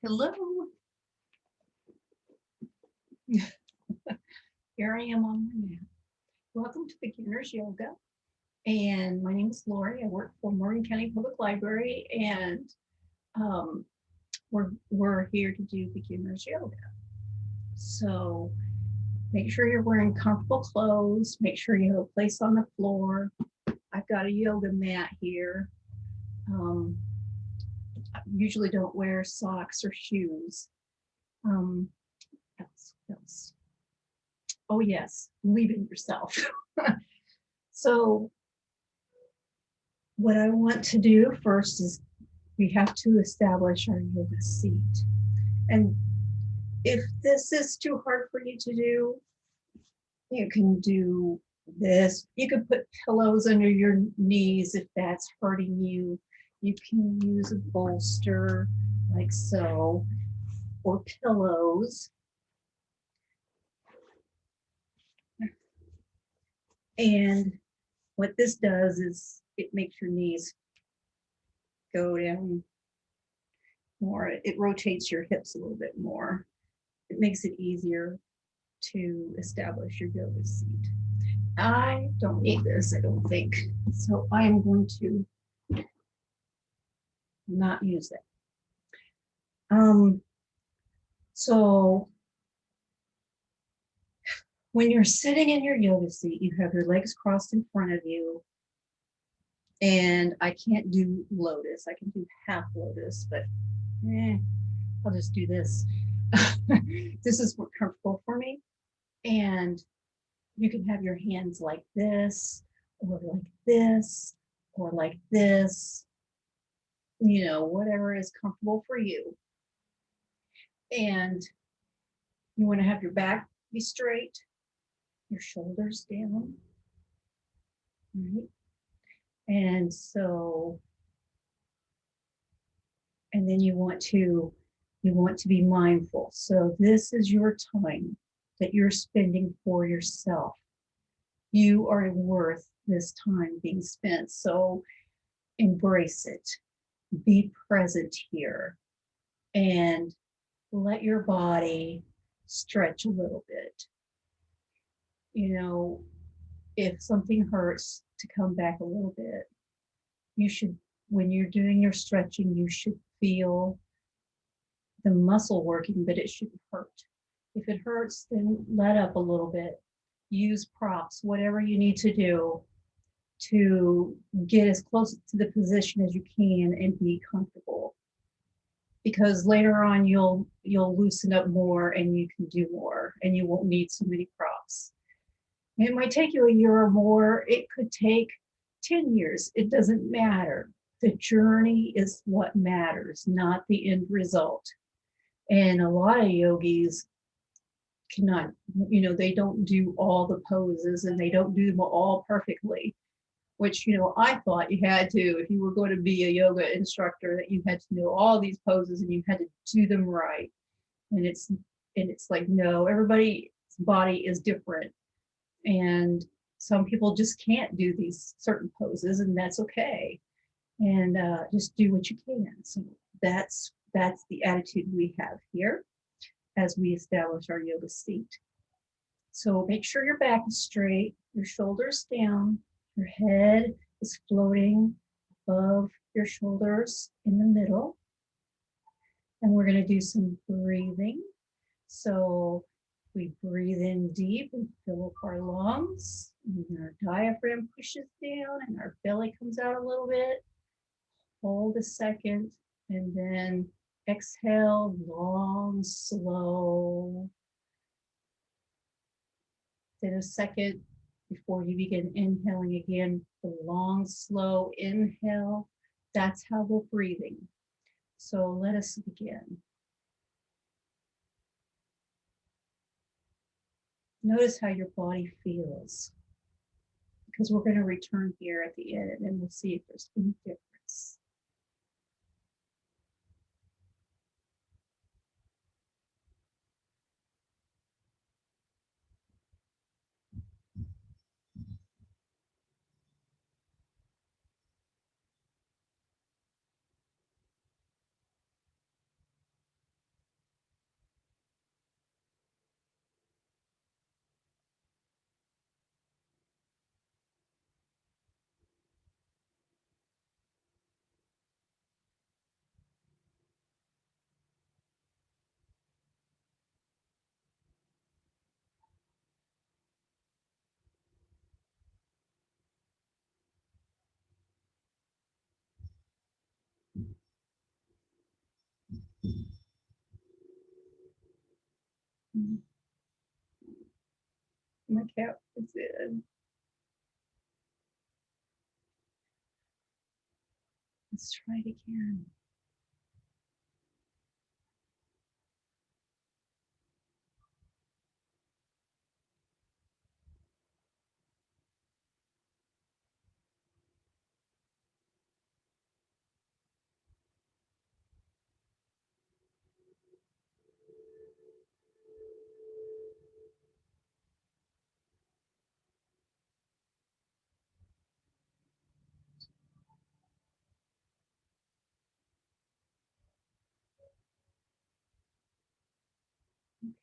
Hello. Here I am on my mat. Welcome to Beginners Yoga. And my name is Lori. I work for Morgan County Public Library, and um, we're here to do Beginners Yoga. So make sure you're wearing comfortable clothes. Make sure you have a place on the floor. I've got a yoga mat here. I usually don't wear socks or shoes. Else. Oh yes, leaving yourself. So what I want to do first is we have to establish our yoga seat. And if this is too hard for you to do, you can do this. You could put pillows under your knees if that's hurting you. You can use a bolster like so, or pillows. And what this does is it makes your knees go down more. It rotates your hips a little bit more. It makes it easier to establish your yoga seat. I don't need this, I don't think. So I am going to not use it. So when you're sitting in your yoga seat, you have your legs crossed in front of you. And I can't do lotus. I can do half lotus, but I'll just do this. This is more comfortable for me. And you can have your hands like this, or like this, or like this, you know, whatever is comfortable for you. And you want to have your back be straight, your shoulders down, right? And so, and then you want to be mindful. So this is your time that you're spending for yourself. You are worth this time being spent. So embrace it. Be present here and let your body stretch a little bit. You know, if something hurts, to come back a little bit. You should, when you're doing your stretching, you should feel the muscle working, but it shouldn't hurt. If it hurts, then let up a little bit. Use props, whatever you need to do to get as close to the position as you can and be comfortable. Because later on you'll loosen up more and you can do more and you won't need so many props. It might take you a year or more. It could take 10 years. It doesn't matter. The journey is what matters, not the end result. And a lot of yogis cannot, you know, they don't do all the poses and they don't do them all perfectly, which, you know, I thought you had to, if you were going to be a yoga instructor, that you had to know all these poses and you had to do them right. And it's like, no, everybody's body is different. And some people just can't do these certain poses, and that's okay. And just do what you can. So that's the attitude we have here as we establish our yoga seat. So make sure your back is straight, your shoulders down, your head is floating above your shoulders in the middle. And we're going to do some breathing. So we breathe in deep and fill up our lungs. And our diaphragm pushes down and our belly comes out a little bit. Hold a second and then exhale, long, slow. Then a second before you begin inhaling again, the long, slow inhale. That's how we're breathing. So let us begin. Notice how your body feels, because we're going to return here at the end and we'll see if there's any difference. cat was in. Let's try it again.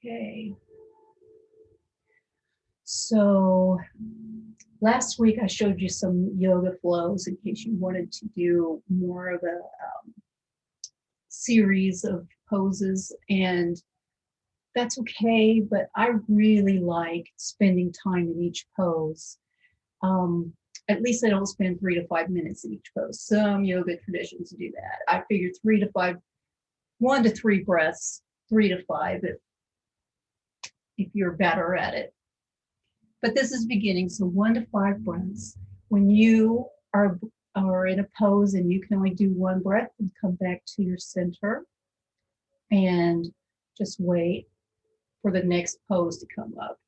Okay. So last week I showed you some yoga flows in case you wanted to do more of a series of poses, and that's okay, but I really like spending time in each pose. At least I don't spend 3 to 5 minutes in each pose. Some yoga traditions do that. I figure 3 to 5, 1 to 3 breaths, 3 to 5 if you're better at it. But this is beginning, so 1 to 5 breaths. When you are in a pose and you can only do 1 breath, and come back to your center and just wait for the next pose to come up.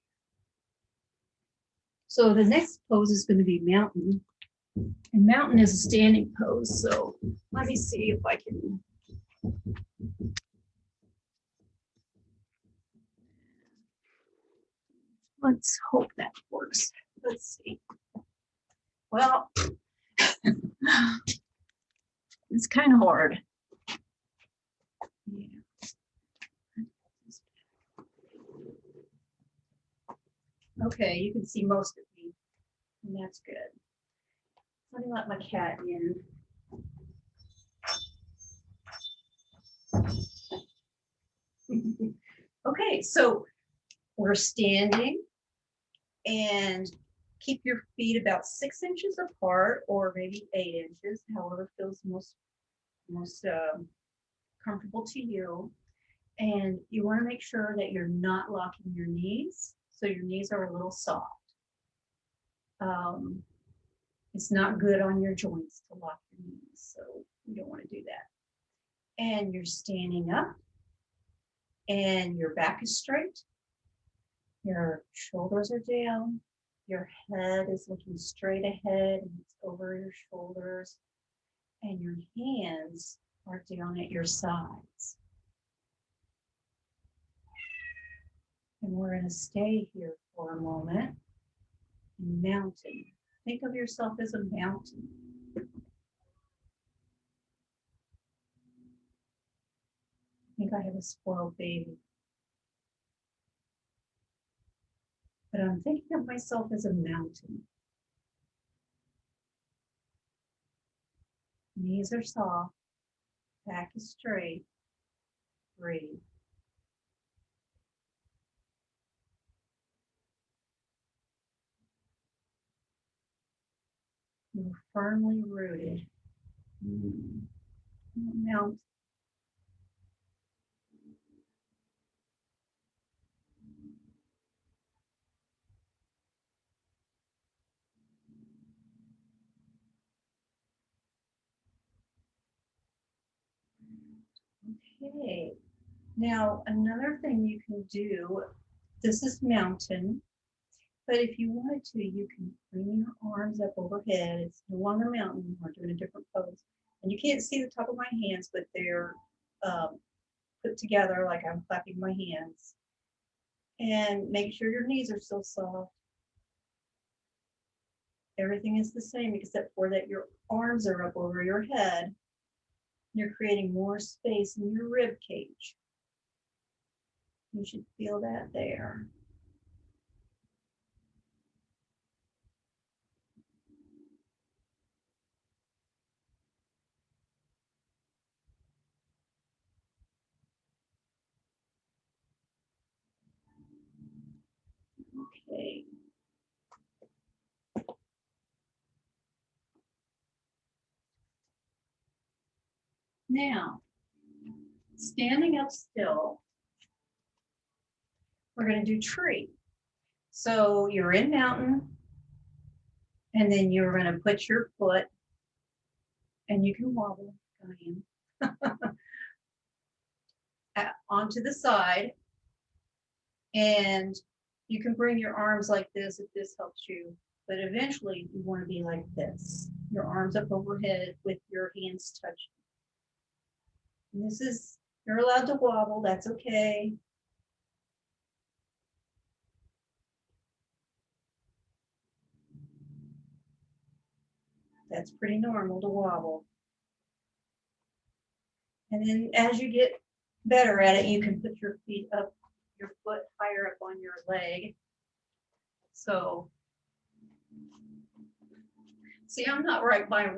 So the next pose is going to be mountain. And mountain is a standing pose. So let me see if I can. Let's hope that works. Let's see. Well, it's kind of hard. Yeah. Okay, you can see most of me, and that's good. Let me let my cat in. Okay, so we're standing, and keep your feet about 6 inches apart, or maybe 8 inches, however feels most comfortable to you. And you want to make sure that you're not locking your knees, so your knees are a little soft. It's not good on your joints to lock your knees, so you don't want to do that. And you're standing up, and your back is straight. Your shoulders are down. Your head is looking straight ahead, and it's over your shoulders. And your hands are down at your sides. And we're going to stay here for a moment. Mountain. Think of yourself as a mountain. I think I have a spoiled baby. But I'm thinking of myself as a mountain. Knees are soft. Back is straight. Breathe. You're firmly rooted. Mountain. Okay. Now, another thing you can do, this is mountain, but if you wanted to, you can bring your arms up overhead. It's no longer mountain. We're doing a different pose. And you can't see the top of my hands, but they're put together like I'm clapping my hands. And make sure your knees are still soft. Everything is the same except for that your arms are up over your head. You're creating more space in your rib cage. You should feel that there. Okay. Now, standing up still, we're going to do tree. So you're in mountain, and then you're going to put your foot, and you can wobble, I am, onto the side, and you can bring your arms like this if this helps you. But eventually you want to be like this, your arms up overhead with your hands touching. And this is, you're allowed to wobble, that's okay. That's pretty normal to wobble. And then as you get better at it, you can put your feet up, your foot higher up on your leg. So, see, I'm not right by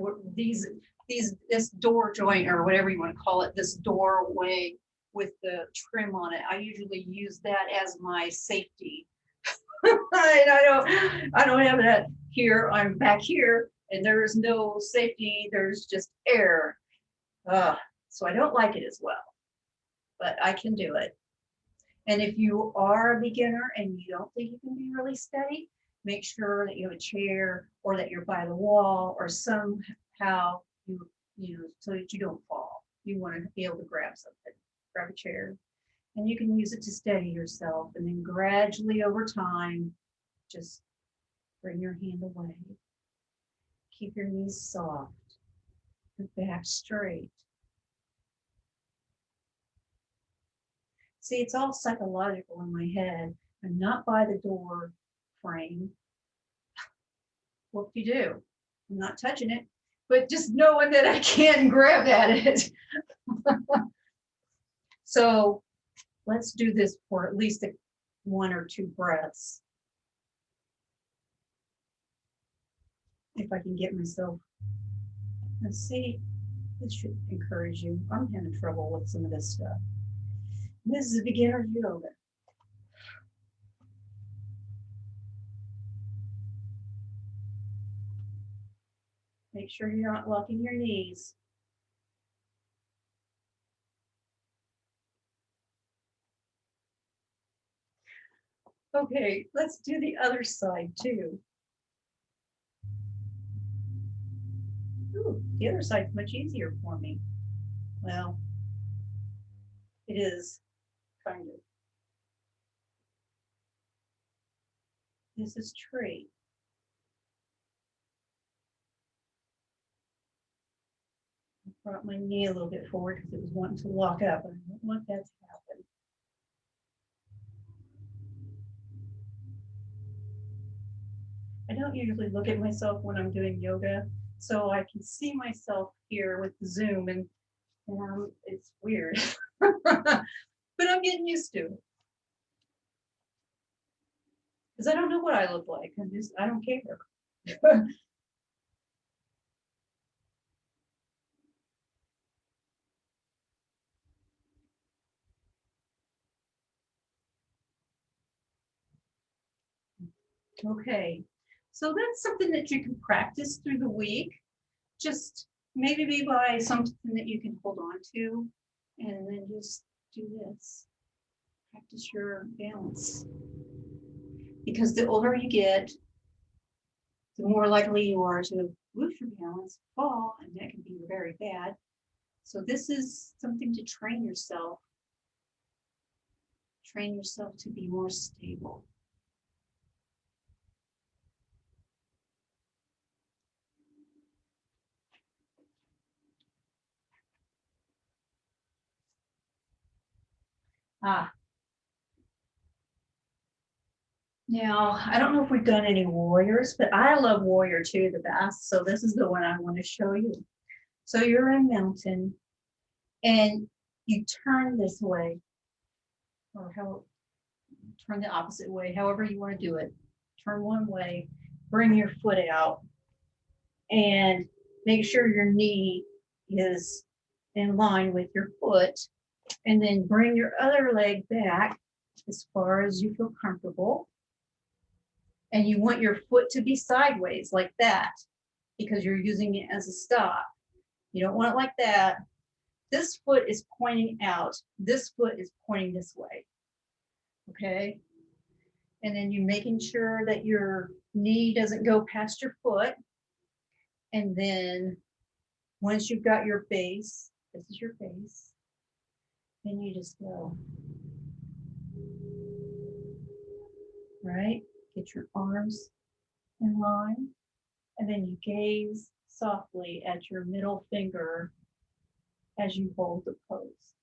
this door joint or whatever you want to call it, this doorway with the trim on it. I usually use that as my safety. And I don't have that here. I'm back here and there is no safety. There's just air. So I don't like it as well, but I can do it. And if you are a beginner and you don't think you can be really steady, make sure that you have a chair or that you're by the wall or somehow you know, so that you don't fall. You want to be able to grab something, grab a chair, and you can use it to steady yourself. And then gradually over time, just bring your hand away. Keep your knees soft, your back straight. See, it's all psychological in my head. I'm not by the door frame. What do you do? I'm not touching it, but just knowing that I can grab at it. So let's do this for at least 1 or 2 breaths. If I can get myself, let's see, this should encourage you. I'm having trouble with some of this stuff. This is a beginner yoga. Make sure you're not locking your knees. Okay, let's do the other side too. Ooh, the other side's much easier for me. Well, it is kind of. This is tree. I brought my knee a little bit forward because it was wanting to lock up. I don't want that to happen. I don't usually look at myself when I'm doing yoga, so I can see myself here with the Zoom, and it's weird, but I'm getting used to it. Because I don't know what I look like. I don't care. Okay, so that's something that you can practice through the week. Just maybe be by something that you can hold on to, and then just do this. Practice your balance. Because the older you get, the more likely you are to lose your balance, fall, and that can be very bad. So this is something to train yourself. Train yourself to be more stable. Now, I don't know if we've done any warriors, but I love warrior 2 the best. So this is the one I want to show you. So you're in mountain and you turn this way, or turn the opposite way, however you want to do it. Turn one way, bring your foot out, and make sure your knee is in line with your foot, and then bring your other leg back as far as you feel comfortable. And you want your foot to be sideways like that because you're using it as a stop. You don't want it like that. This foot is pointing out. This foot is pointing this way. Okay? And then you making sure that your knee doesn't go past your foot. And then once you've got your base, this is your base, then you just go, right? Get your arms in line, and then you gaze softly at your middle finger as you hold the pose.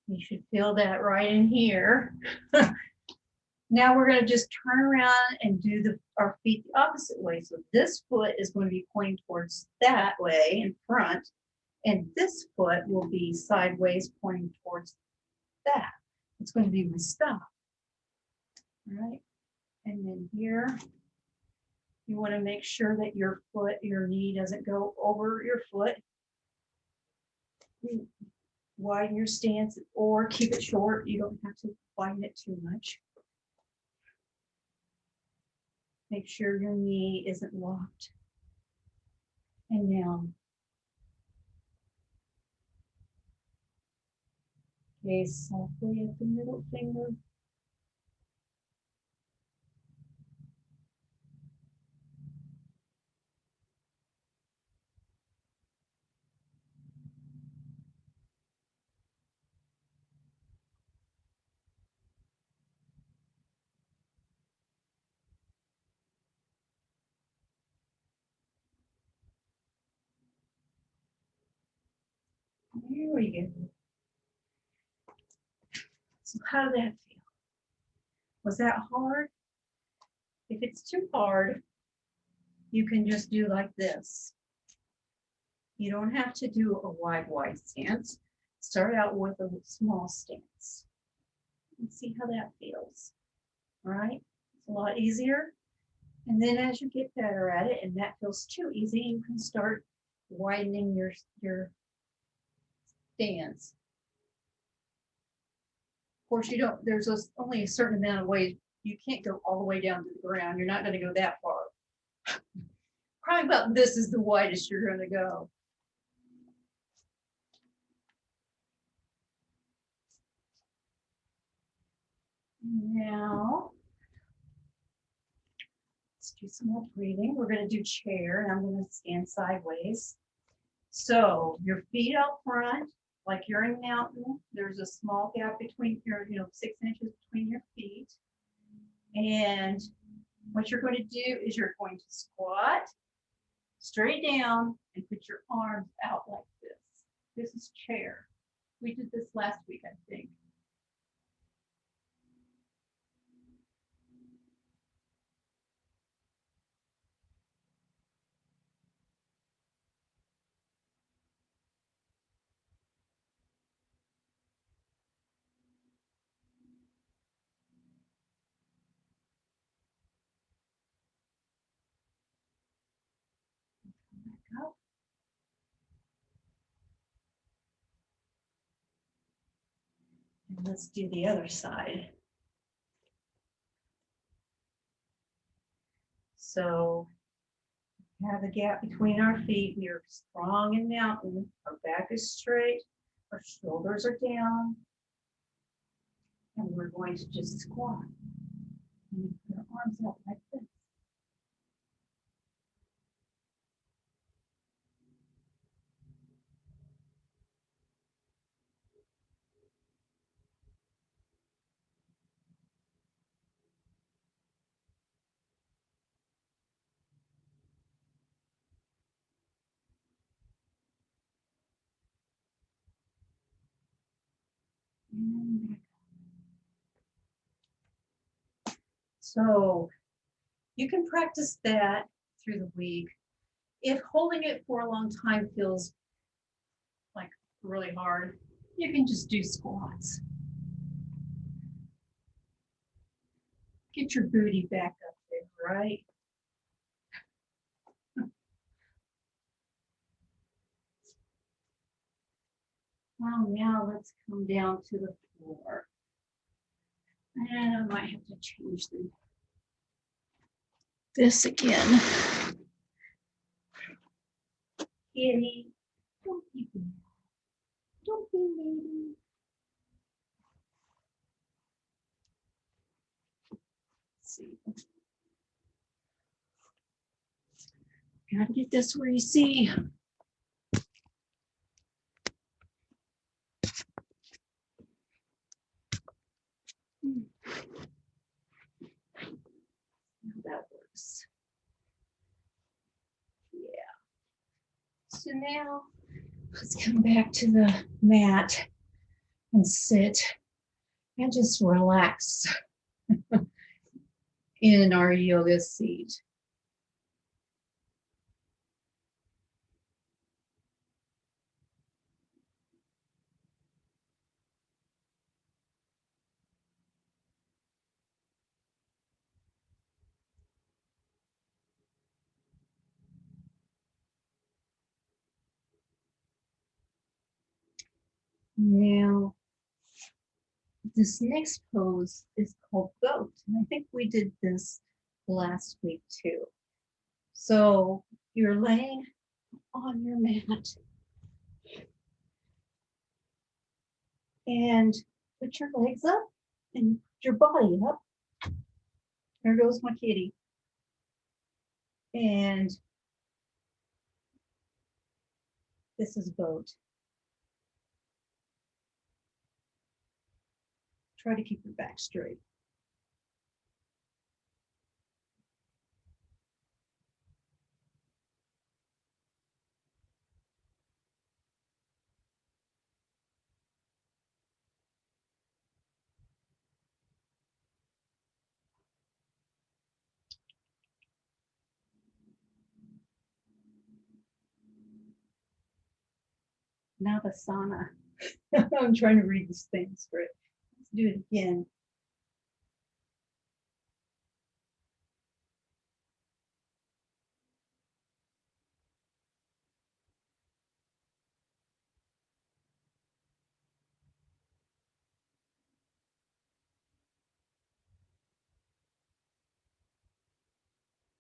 You should feel that right in here. Now we're going to just turn around and do our feet the opposite way. So this foot is going to be pointing towards that way in front, and this foot will be sideways pointing towards that. It's going to be my stop. All right. And then here, you want to make sure that your knee doesn't go over your foot. Widen your stance or keep it short. You don't have to widen it too much. Make sure your knee isn't locked. And now, gaze softly at the middle finger. There we go. So how did that feel? Was that hard? If it's too hard, you can just do like this. You don't have to do a wide stance. Start out with a small stance and see how that feels. All right, it's a lot easier. And then as you get better at it, and that feels too easy, you can start widening your stance. Of course, you don't, there's only a certain amount of ways. You can't go all the way down to the ground. You're not going to go that far. Probably about this is the widest you're going to go. Now, let's do some more breathing. We're going to do chair, and I'm going to stand sideways. So your feet out front, like you're in a mountain. There's a small gap between your, 6 inches between your feet. And what you're going to do is you're going to squat straight down and put your arms out like this. This is chair. We did this last week, I think. Back up. And let's do the other side. So have a gap between our feet. We are strong in mountain. Our back is straight. Our shoulders are down. And we're going to just squat. And put our arms out like this. And back up. So you can practice that through the week. If holding it for a long time feels like really hard, you can just do squats. Get your booty back up there, right? Well, now let's come down to the floor. And I might have to change this again. Kitty, don't be bad. Don't be lady. Let's see. Gotta get this where you see. That works. Yeah. So now let's come back to the mat and sit and just relax in our yoga seat. Now, this next pose is called goat. And I think we did this last week too. So you're laying on your mat and put your legs up and put your body up. There goes my kitty. And this is goat. Try to keep your back straight. Navasana. I'm trying to read this thing straight. Let's do it again.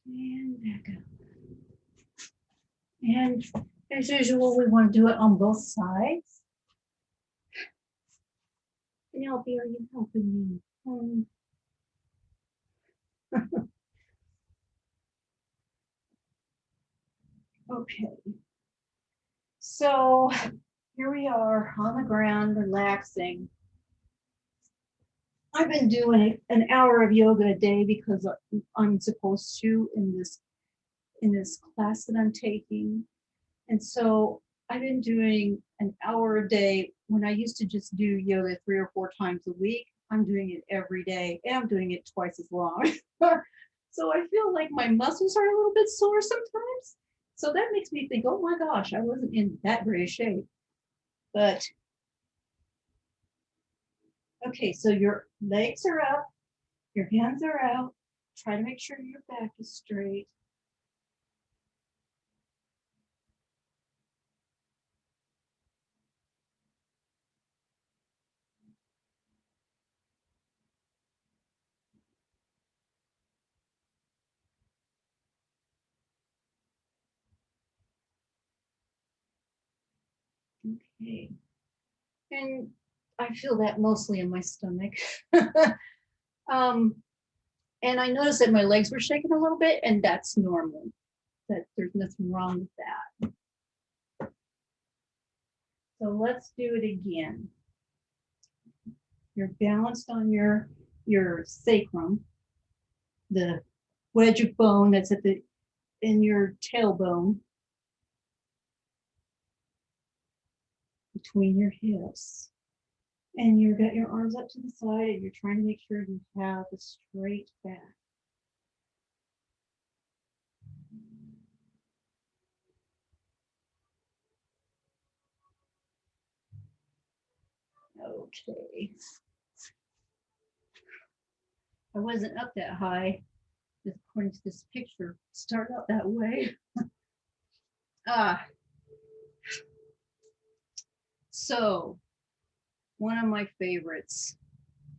And back up. And as usual, we want to do it on both sides. Penelope, are you helping me? Okay. So here we are on the ground, relaxing. I've been doing an hour of yoga a day because I'm supposed to in this class that I'm taking. And so I've been doing an hour a day when I used to just do yoga 3 or 4 times a week. I'm doing it every day and I'm doing it twice as long. So I feel like my muscles are a little bit sore sometimes. So that makes me think, oh my gosh, I wasn't in that great shape. But okay, so your legs are up, your hands are out. Try to make sure your back is straight. Okay. And I feel that mostly in my stomach. And I noticed that my legs were shaking a little bit, and that's normal. That there's nothing wrong with that. So let's do it again. You're balanced on your sacrum, the wedge of bone that's in your tailbone, between your hips. And you've got your arms up to the side and you're trying to make sure you have a straight back. Okay. I wasn't up that high, according to this picture. Start out that way. Ah, so one of my favorites,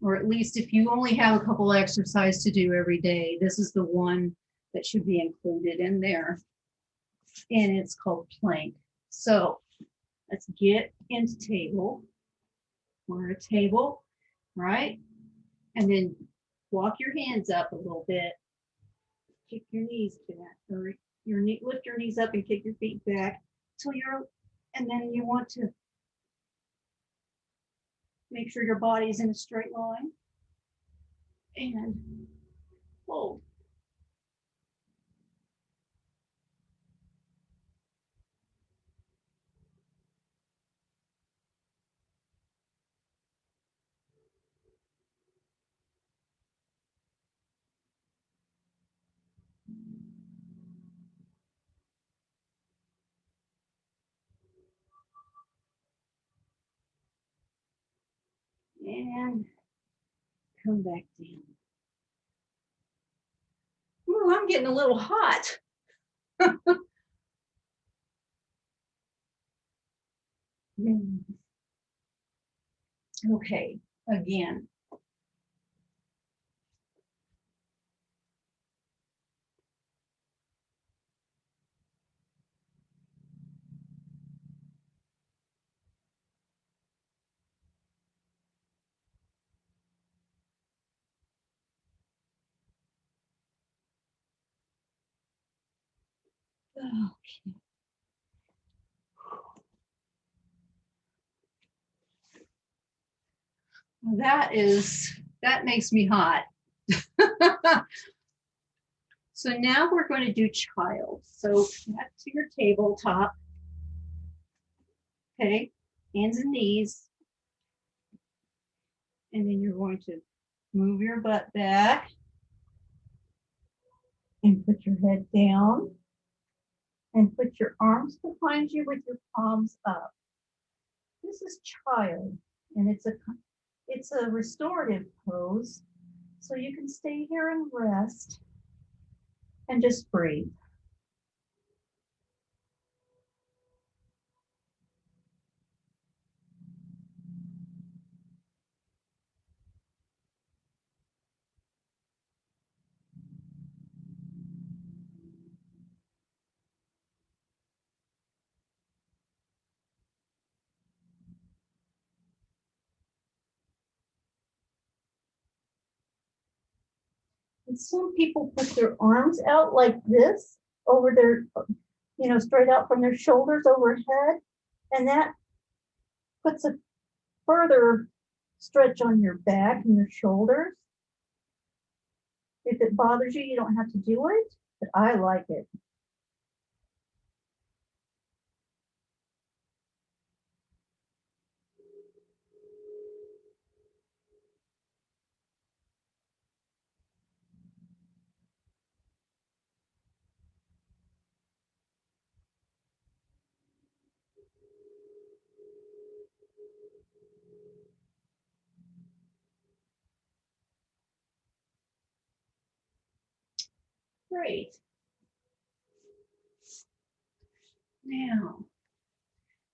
or at least if you only have a couple exercises to do every day, this is the one that should be included in there. And it's called plank. So let's get into table. We're at a table, right? And then walk your hands up a little bit. Kick your knees back, or lift your knees up and kick your feet back till you're, and then you want to make sure your body is in a straight line and hold. And come back down. Ooh, I'm getting a little hot. Okay, again. Okay. That makes me hot. So now we're going to do child. So back to your tabletop. Okay, hands and knees. And then you're going to move your butt back and put your head down and put your arms behind you with your palms up. This is child, and it's a restorative pose. So you can stay here and rest and just breathe. And some people put their arms out like this over their, straight out from their shoulders overhead. And that puts a further stretch on your back and your shoulders. If it bothers you, you don't have to do it, but I like it. Great. Now,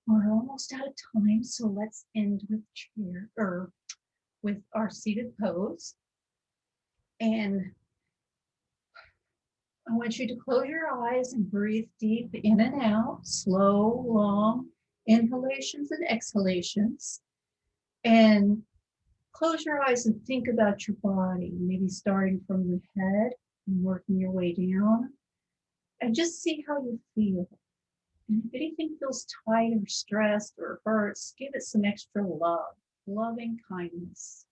we're almost out of time, so let's end with chair or with our seated pose. And I want you to close your eyes and breathe deep in and out, slow, long inhalations and exhalations. And close your eyes and think about your body, maybe starting from the head and working your way down. And just see how you feel. And if anything feels tight or stressed or hurts, give it some extra love, loving kindness.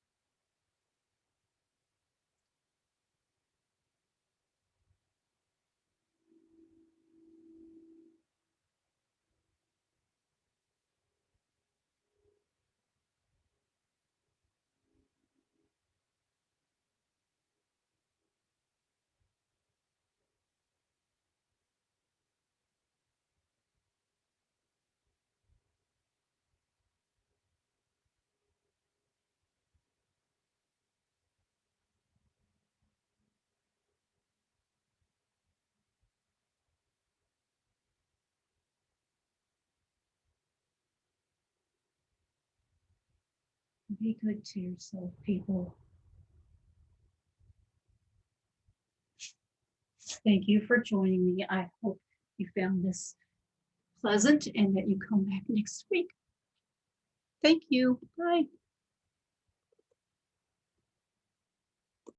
Be good to yourself, people. Thank you for joining me. I hope you found this pleasant and that you come back next week. Thank you. Bye.